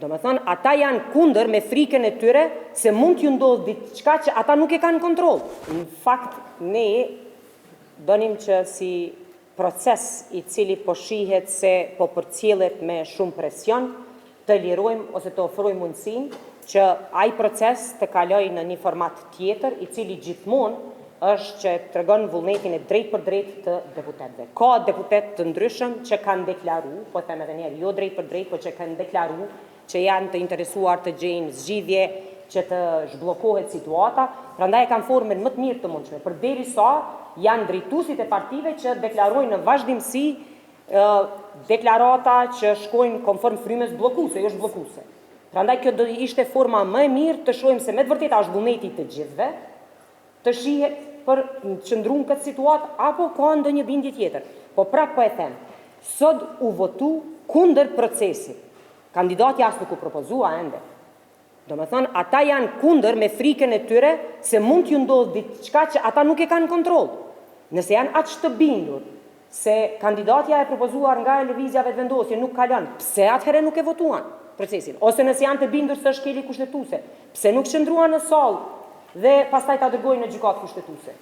Do me thonë, ata janë kundër me frikën e tyre se mund t'ju ndodhë diçka që ata nuk e kanë kontrol. Në fakt, ne bënim që si proces i cili po shihet se po përcjellet me shumë presion, të lirojmë ose të ofrojmë mundësinë që ai proces të kaloj në një format tjetër, i cili gjithmonë është që tregon vullnetin e drejt për drejt të deputetëve. Ka deputet të ndryshëm që kanë deklaruar, po them edhe njerë, jo drejt për drejt, po që kanë deklaruar që janë të interesuar të gjejnë zgjidhje që të zhbllokohet situata, prandaj kanë formën më të mirë të mundshme. Përderisa janë drejtuesit e partive që deklarojnë në vazhdimsi deklarata që shkojnë konform frymës bllokuese, jo zhbllokuese. Prandaj kjo do ishte forma më e mirë të shohim se me të vërtetë është vullneti të gjithëve, të shihet për qëndruar këtë situatë apo ka ndonjë bindje tjetër. Po prapë po e them, sot u votu kundër procesit. Kandidati as nuk u propozua ende. Do me thonë, ata janë kundër me frikën e tyre se mund t'ju ndodhë diçka që ata nuk e kanë kontrol. Nëse janë aq të bindur se kandidatja e propozuar nga lëvizjave të vendosje nuk kalon, pse atëherë nuk e votuan procesin? Ose nëse janë të bindur se është keli kushtetuese, pse nuk qëndruan në sallë dhe pastaj ta dërgojnë në gjykatë kushtetuese?